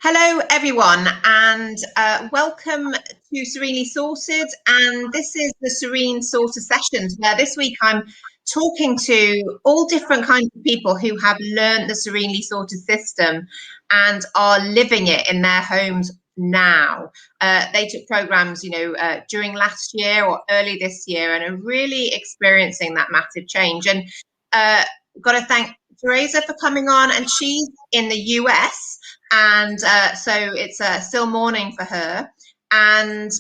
Hello, everyone, and welcome to Serenely Sorted. And this is the Serene Sorter Sessions, where this week I'm talking to all different kinds of people who have learned the Serenely Sorted system and are living it in their homes now. They took programs, during last year or early this year, and are really experiencing that massive change. And got to thank Teresa for coming on, and she's in the US. And so it's still morning for her. And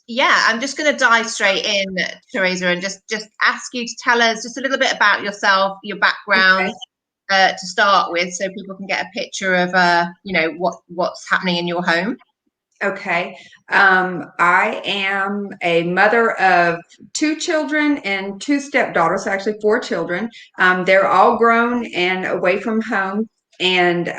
yeah, I'm just going to dive straight in, Teresa, and just ask you to tell us just a little bit about yourself, your background, to start with, so people can get a picture of what's happening in your home. Okay. I am a mother of two children and two stepdaughters, actually four children. They're all grown and away from home. And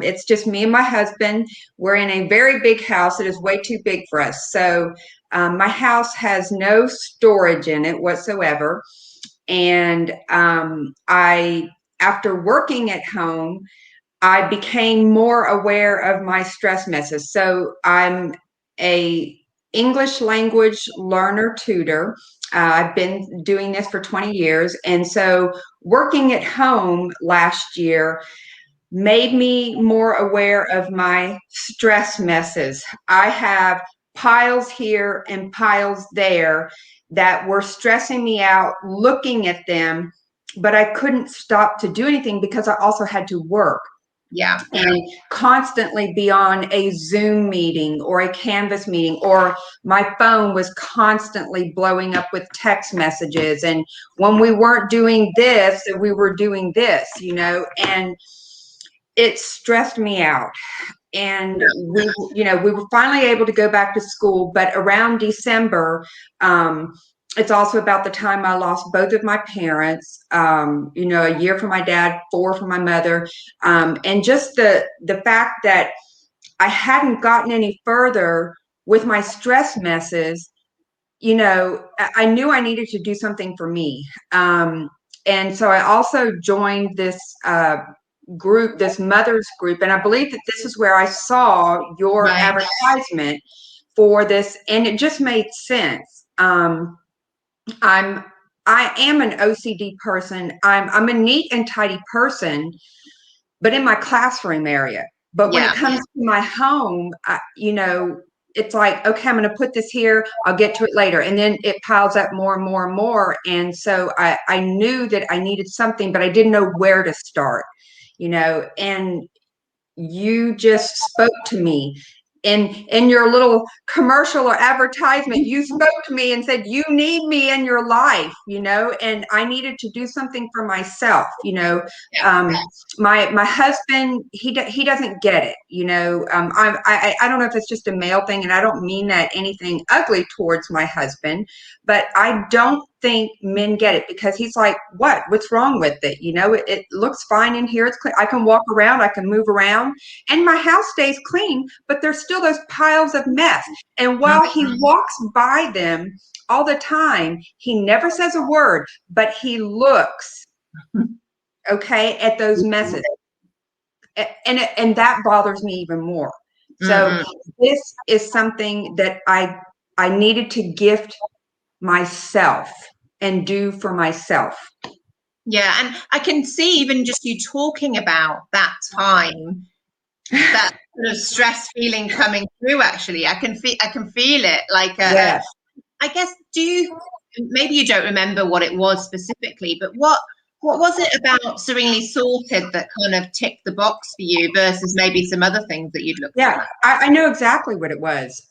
it's just me and my husband. We're in a very big house. It is way too big for us. So my house has no storage in it whatsoever. And after working at home, I became more aware of my stress messes. So I'm a English language learner tutor. I've been doing this for 20 years. And so working at home last year made me more aware of my stress messes. I have piles here and piles there that were stressing me out looking at them, but I couldn't stop to do anything because I also had to work. Yeah. And constantly be on a Zoom meeting or a Canvas meeting, or my phone was constantly blowing up with text messages. And when we weren't doing this, we were doing this, and it stressed me out. And we were finally able to go back to school, but around December, it's also about the time I lost both of my parents, a year for my dad, 4 for my mother. And just the fact that I hadn't gotten any further with my stress messes, I knew I needed to do something for me. And so I also joined this group, this mothers group. And I believe that this is where I saw your advertisement for this. And it just made sense. I am an OCD person. I'm a neat and tidy person, but in my classroom area. But when it comes to my home, it's like, okay, I'm going to put this here. I'll get to it later. And then it piles up more and more and more. And so I knew that I needed something, but I didn't know where to start, and you just spoke to me. In your little commercial or advertisement, you spoke to me and said, you need me in your life, and I needed to do something for myself. My husband, he doesn't get it. I don't know if it's just a male thing, and I don't mean that anything ugly towards my husband, but I don't think men get it, because he's like, what's wrong with it? It looks fine in here. It's clean. I can walk around, I can move around, and my house stays clean, but there's still those piles of mess. And while he walks by them all the time, he never says a word, but he looks, okay, at those messes. And that bothers me even more. So this is something that I needed to gift myself and do for myself. Yeah, and I can see even just you talking about that time, that sort of stress feeling coming through. Actually, I can feel it. Like, yes. I guess, maybe you don't remember what it was specifically, but what was it about Serenely Sorted that kind of ticked the box for you versus maybe some other things that you'd looked at? I know exactly what it was.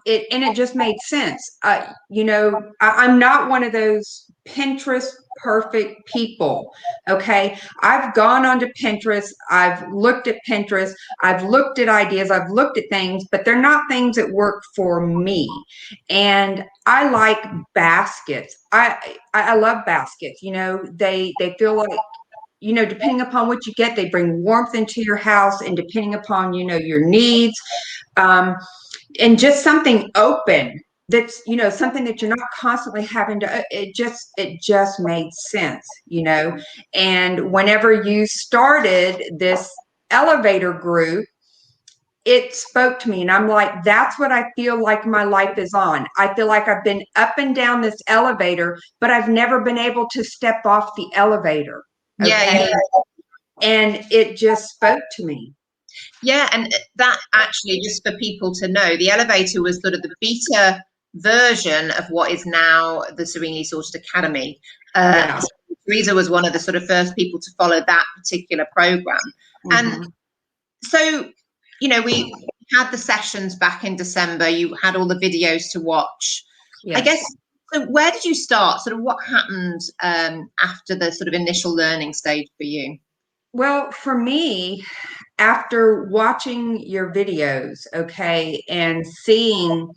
It just made sense. I'm not one of those Pinterest perfect people. Okay. I've gone onto Pinterest. I've looked at Pinterest. I've looked at ideas. I've looked at things, but they're not things that work for me. And I like baskets. I love baskets. They feel like, depending upon what you get, they bring warmth into your house, and depending upon, your needs, and just something open that's, something that you're not constantly having to, it just made sense, and whenever you started this elevator group, it spoke to me, and I'm like, that's what I feel like my life is on. I feel like I've been up and down this elevator, but I've never been able to step off the elevator. Okay. Yeah. And it just spoke to me. Yeah, and that actually, just for people to know, the elevator was sort of the beta version of what is now the Serenely Sorted Academy. Yeah. Teresa was one of the sort of first people to follow that particular program. And so, you know, we had the sessions back in December. You had all the videos to watch. Yes. I guess, so where did you start? Sort of what happened after the sort of initial learning stage for you? Well, for me, after watching your videos, okay, and seeing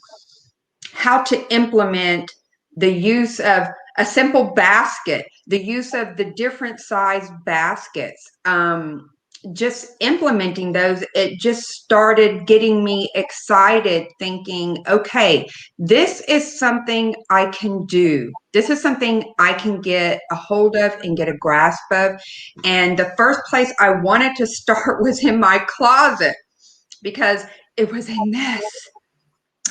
how to implement the use of a simple basket, the use of the different size baskets, just implementing those, it just started getting me excited, thinking, okay, this is something I can do. This is something I can get a hold of and get a grasp of. And the first place I wanted to start was in my closet because it was a mess.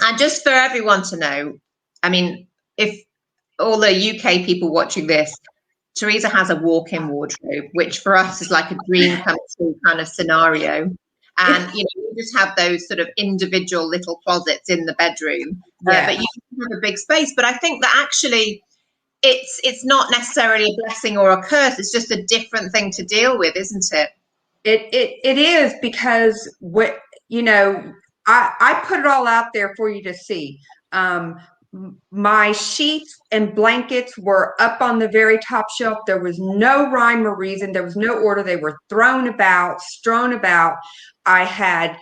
And just for everyone to know, I mean, if all the UK people watching this, Teresa has a walk-in wardrobe, which for us is like a dream come true kind of scenario. And you know, you just have those sort of individual little closets in the bedroom, but you have a big space. But I think that actually, it's not necessarily a blessing or a curse. It's just a different thing to deal with, isn't it? It is, because what, you know, I put it all out there for you to see. My sheets and blankets were up on the very top shelf. There was no rhyme or reason. There was no order. They were thrown about, strewn about. I had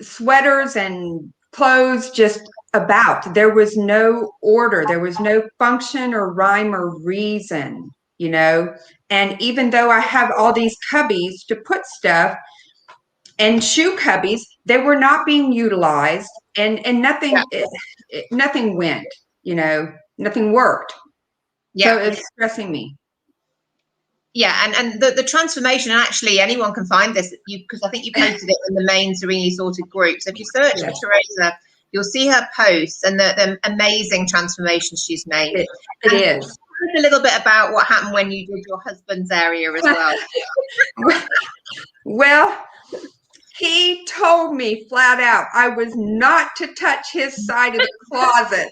sweaters and clothes just about. There was no order. There was no function or rhyme or reason, you know. And even though I have all these cubbies to put stuff and shoe cubbies, they were not being utilized, and nothing nothing went, you know, nothing worked. So it's stressing me. Yeah, and the transformation, and actually anyone can find this, because I think you posted it in the main Serenely Sorted group. So if you search for Teresa, you'll see her posts and the amazing transformations she's made. It is. A little bit about what happened when you did your husband's area as well. Well, he told me flat out I was not to touch his side of the closet,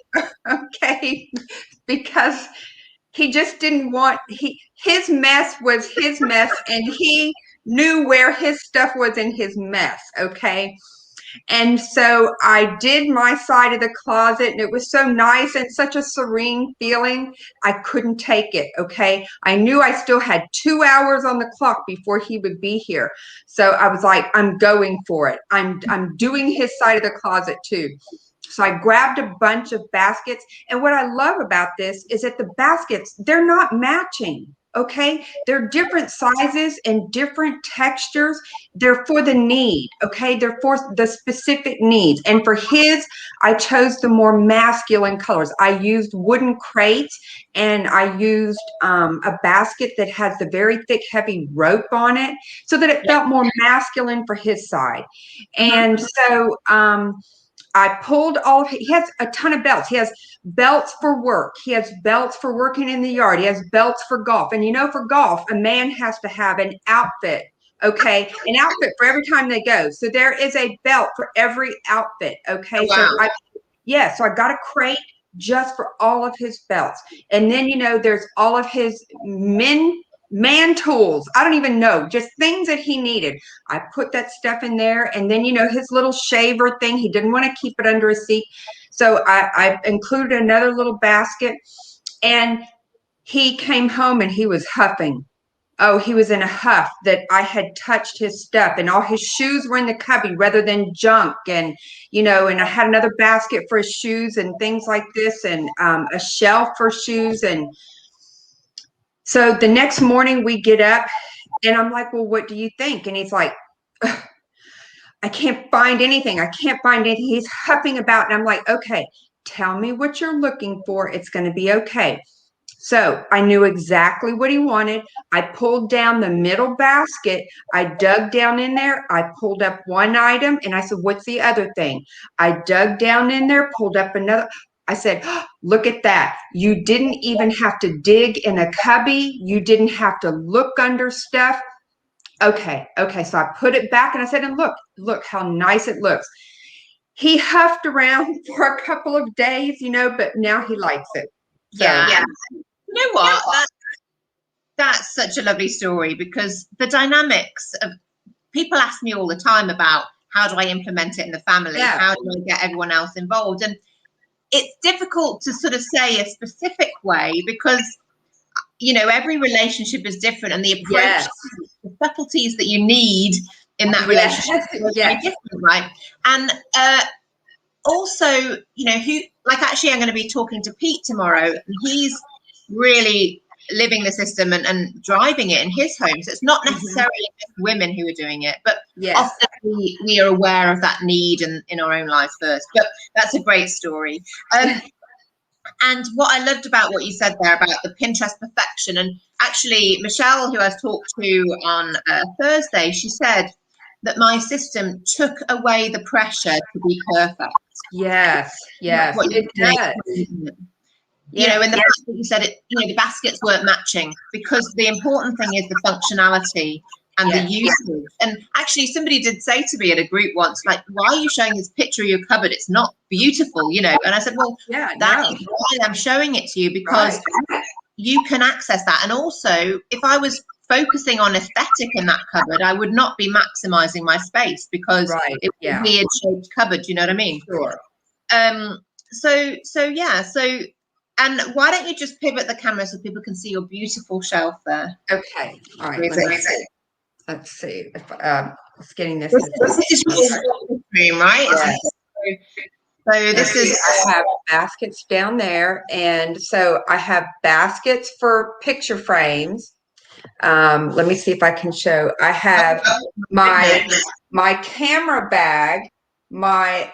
okay, because he just didn't want, his mess was his mess, and he knew where his stuff was in his mess, okay? And so I did my side of the closet, and it was so nice and such a serene feeling. I couldn't take it, okay? I knew I still had 2 hours on the clock before he would be here. So I was like, I'm going for it. I'm doing his side of the closet too. So I grabbed a bunch of baskets. And what I love about this is that the baskets, they're not matching. Okay, they're different sizes and different textures. They're for the need. Okay, they're for the specific needs. And for his, I chose the more masculine colors. I used wooden crates, and I used a basket that has the very thick, heavy rope on it, so that it felt more masculine for his side. And so I pulled all, he has a ton of belts. He has belts for work. He has belts for working in the yard. He has belts for golf. And you know, for golf, a man has to have an outfit, okay? An outfit for every time they go. So there is a belt for every outfit, okay? Wow. So I got a crate just for all of his belts. And then, you know, there's all of his man tools. I don't even know, just things that he needed. I put that stuff in there. And then, you know, his little shaver thing, he didn't want to keep it under his seat. So I included another little basket. And he came home and he was huffing. Oh, he was in a huff that I had touched his stuff, and all his shoes were in the cubby rather than junk. And, you know, and I had another basket for his shoes and things like this, and a shelf for shoes. And so the next morning we get up, and I'm like, well, what do you think? And he's like, I can't find anything. I can't find anything. He's huffing about. And I'm like, okay, tell me what you're looking for. It's going to be okay. So I knew exactly what he wanted. I pulled down the middle basket. I dug down in there. I pulled up one item and I said, what's the other thing? I dug down in there, pulled up another. I said, oh, look at that. You didn't even have to dig in a cubby. You didn't have to look under stuff. Okay. So I put it back and I said, and look how nice it looks. He huffed around for a couple of days, but now he likes it. So. Yeah. You know what? That's such a lovely story, because the dynamics of people ask me all the time about how do I implement it in the family? Yeah. How do I get everyone else involved? And it's difficult to sort of say a specific way, because every relationship is different, and the approach, Yes. the subtleties that you need in that relationship is very different, right? And also, actually, I'm going to be talking to Pete tomorrow, and he's really living the system and driving it in his home. So it's not necessarily just women who are doing it, but often we are aware of that need in our own lives first. But that's a great story. And what I loved about what you said there about the Pinterest perfection, and actually Michelle, who I talked to on Thursday, she said that my system took away the pressure to be perfect. Yes, it does. And the fact that you said it, the baskets weren't matching, because the important thing is the functionality and the usage. And actually, somebody did say to me at a group once, like, why are you showing this picture of your cupboard? It's not beautiful, And I said, well, that's why I'm showing it to you, because you can access that. And also, if I was focusing on aesthetic in that cupboard, I would not be maximizing my space, because it was a weird shaped cupboard. You know what I mean? Sure. And why don't you just pivot the camera so people can see your beautiful shelf there? Okay. All right. Let's see if it's getting this. This is your room, right? Yes. So this is. I have baskets down there, and so I have baskets for picture frames. Let me see if I can show. I have my camera bag, my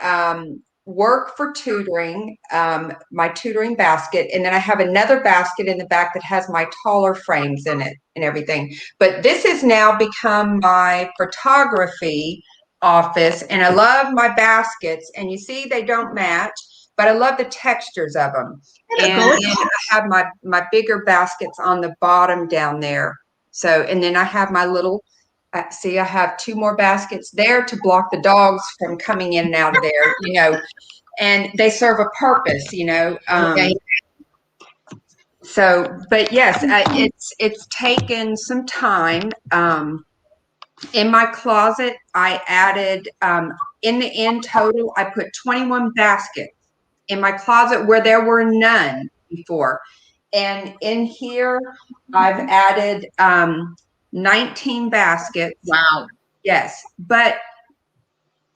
work for tutoring, my tutoring basket, and then I have another basket in the back that has my taller frames in it and everything. But this has now become my photography office, and I love my baskets, and you see they don't match, but I love the textures of them. And then I have my bigger baskets on the bottom down there. So, and then I have my little, see, I have 2 more baskets there to block the dogs from coming in and out of there, and they serve a purpose, So, but yes, it's taken some time. In my closet, I added, in the end total, I put 21 baskets in my closet where there were none before. And in here, I've added 19 baskets. Wow. Yes,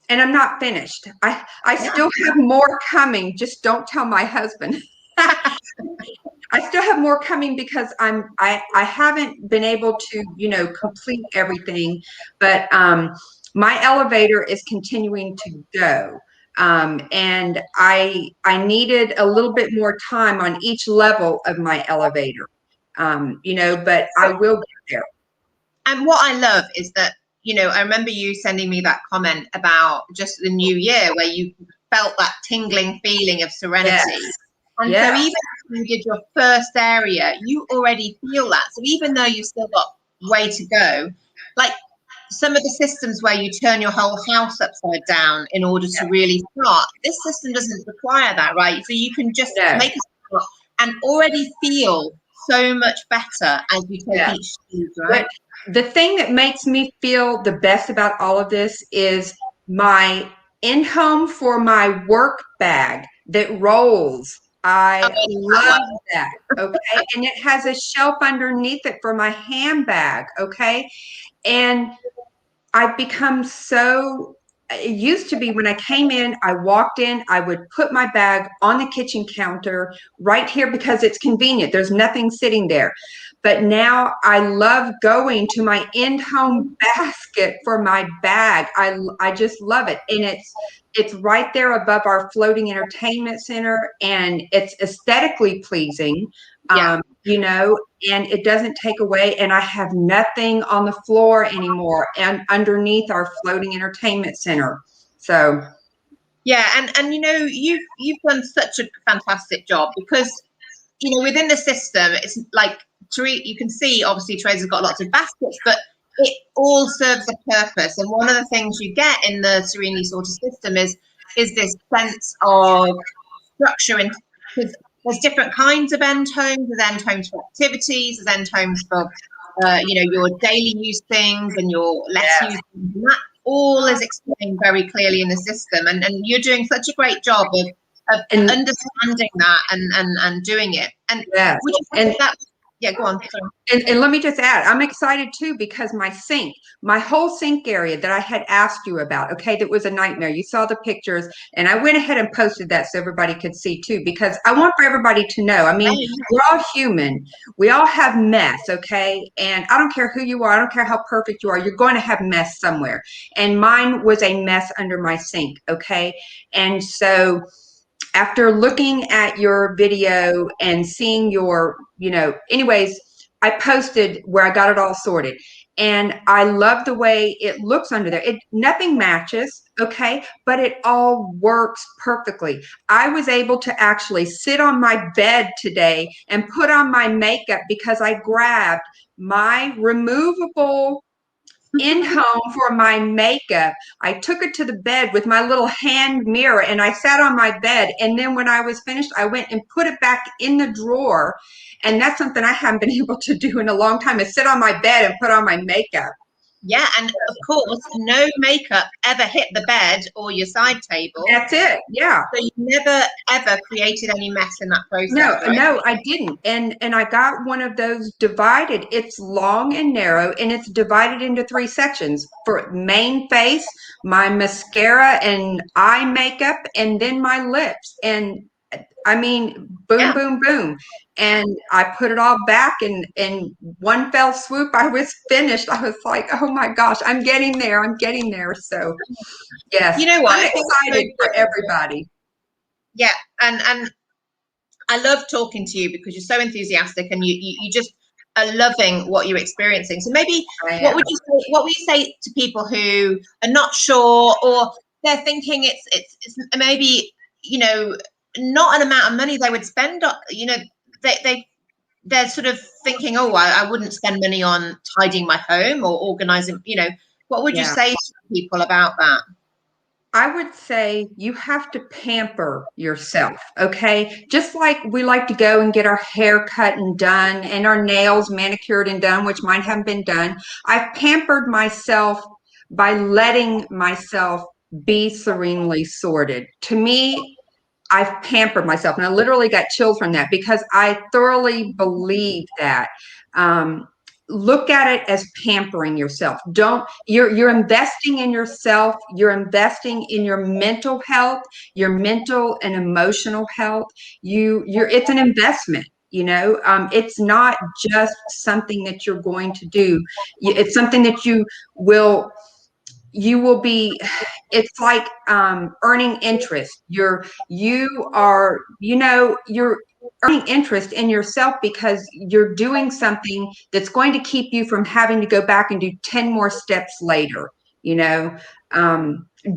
and I'm not finished. I still have more coming. Just don't tell my husband. I still have more coming, because I haven't been able to, complete everything, but my elevator is continuing to go. And I needed a little bit more time on each level of my elevator, but I will get there. And what I love is that, I remember you sending me that comment about just the new year, where you felt that tingling feeling of serenity. Yes. And so even if you did your first area, you already feel that. So even though you've still got way to go, like some of the systems where you turn your whole house upside down in order to really start, this system doesn't require that, right? So you can just make a start and already feel so much better as you take each stage, right? But the thing that makes me feel the best about all of this is my in-home for my work bag that rolls. I love that, okay? And it has a shelf underneath it for my handbag, okay? And I've become so, it used to be when I came in, I walked in, I would put my bag on the kitchen counter right here because it's convenient. There's nothing sitting there. But now I love going to my in-home basket for my bag. I just love it. And it's right there above our floating entertainment center, and it's aesthetically pleasing. You know, and it doesn't take away, and I have nothing on the floor anymore and underneath our floating entertainment center. So yeah, and you know, you've done such a fantastic job, because you know, within the system, it's like, you can see obviously Teresa's got lots of baskets, but it all serves a purpose. And one of the things you get in the Serenely Sorted system is this sense of structure, and because there's different kinds of end homes. There's end homes for activities, there's end homes for you know, your daily use things and your less yeah. used things. And that all is explained very clearly in the system. And you're doing such a great job of And understanding that and doing it. And yes, would you say that? Yeah, go on. Sorry. and let me just add, I'm excited too, because my whole sink area that I had asked you about, okay, that was a nightmare. You saw the pictures, and I went ahead and posted that so everybody could see too, because I want for everybody to know, I mean, we're all human. We all have mess, okay? And I don't care who you are, I don't care how perfect you are, you're going to have mess somewhere. And mine was a mess under my sink, okay? And so after looking at your video and seeing your, you know, anyways, I posted where I got it all sorted, and I love the way it looks under there. Nothing matches, okay, but it all works perfectly. I was able to actually sit on my bed today and put on my makeup because I grabbed my removable in home for my makeup. I took it to the bed with my little hand mirror, and I sat on my bed. And then when I was finished, I went and put it back in the drawer. And that's something I haven't been able to do in a long time, is sit on my bed and put on my makeup. Yeah, and of course, no makeup ever hit the bed or your side table. That's it. Yeah. So you never ever created any mess in that process. No, right? no, I didn't. And I got one of those divided. It's long and narrow, and it's divided into 3 sections: for main face, my mascara and eye makeup, and then my lips. And I mean, boom, Yeah. boom, boom. And I put it all back, and in one fell swoop, I was finished. I was like, oh my gosh, I'm getting there. I'm getting there. So yes, You know what? I'm I think excited for everybody. Yeah, and I love talking to you because you're so enthusiastic, and you just are loving what you're experiencing. So maybe what would you say to people who are not sure, or they're thinking it's maybe, you know, not an amount of money they would spend on, you know, they're sort of thinking, oh, I wouldn't spend money on tidying my home or organizing, you know, what would you say to people about that? I would say you have to pamper yourself, okay? Just like we like to go and get our hair cut and done, and our nails manicured and done, which mine haven't been done. I've pampered myself by letting myself be serenely sorted. To me, I've pampered myself, and I literally got chills from that, because I thoroughly believe that. Look at it as pampering yourself. You're investing in yourself. You're investing in your mental health, your mental and emotional health. It's an investment. You know, it's not just something that you're going to do. It's something that you will be, it's like earning interest. You're earning interest in yourself, because you're doing something that's going to keep you from having to go back and do 10 more steps later. You know,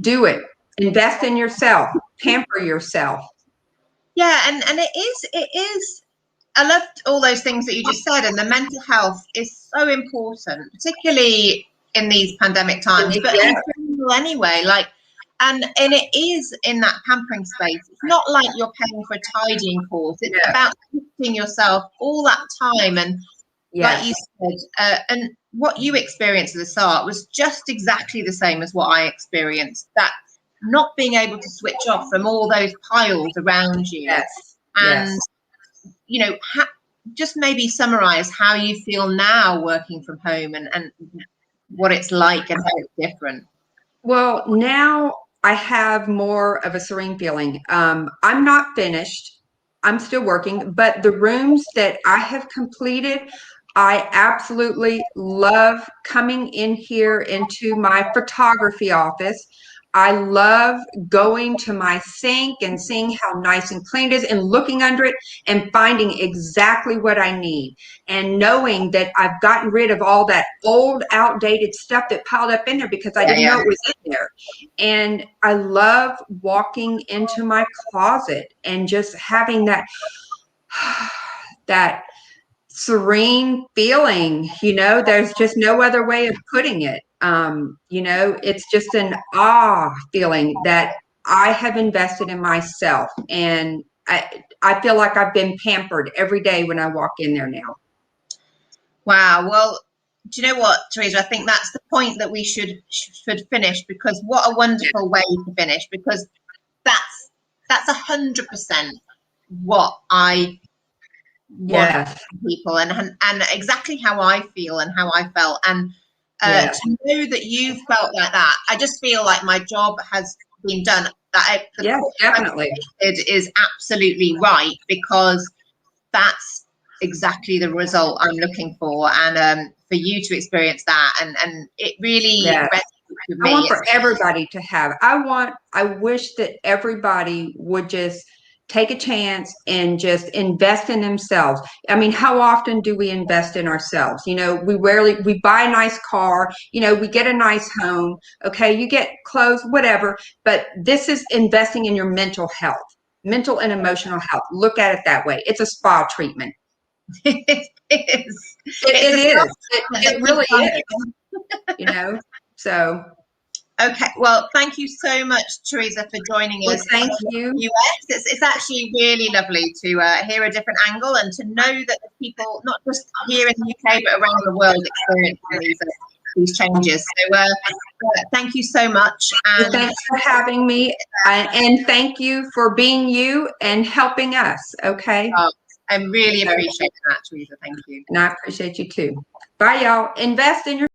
do it. Invest in yourself. Pamper yourself. Yeah, and it is I loved all those things that you just said, and the mental health is so important, particularly in these pandemic times, but in general anyway. Like, and it is in that pampering space. It's not like you're paying for a tidying course. It's about gifting yourself all that time, and like you said, and what you experienced at the start was just exactly the same as what I experienced. That not being able to switch off from all those piles around you, and you know, just maybe summarize how you feel now working from home, and what it's like and how it's different. Well, now I have more of a serene feeling. I'm not finished. I'm still working, but the rooms that I have completed, I absolutely love coming in here into my photography office. I love going to my sink and seeing how nice and clean it is and looking under it and finding exactly what I need, and knowing that I've gotten rid of all that old, outdated stuff that piled up in there because I didn't know it was in there. And I love walking into my closet and just having that that serene feeling, you know, there's just no other way of putting it. You know, it's just an awe feeling that I have invested in myself, and I feel like I've been pampered every day when I walk in there now. Wow. Well, do you know what, Teresa? I think that's the point that we should finish, because what a wonderful way to finish, because that's 100% what I want from people, and exactly how I feel and how I felt. And to know that you felt like that, I just feel like my job has been done. That Definitely. It is absolutely right, because that's exactly the result I'm looking for, and for you to experience that, and it really resonates with me. I want for everybody to have. I wish that everybody would just take a chance and just invest in themselves. I mean, how often do we invest in ourselves? You know, we buy a nice car, you know, we get a nice home, okay, you get clothes, whatever, but this is investing in your mental health, mental and emotional health. Look at it that way. It's a spa treatment. It is. It really is. You know, so. Okay, well, thank you so much, Teresa, for joining us. Thank you. It's actually really lovely to hear a different angle, and to know that the people, not just here in the UK, but around the world, experiencing these changes. So thank you so much. And thanks for having me, and thank you for being you and helping us. Okay. I really appreciate that, Teresa. Thank you. And I appreciate you too. Bye, y'all. Invest in your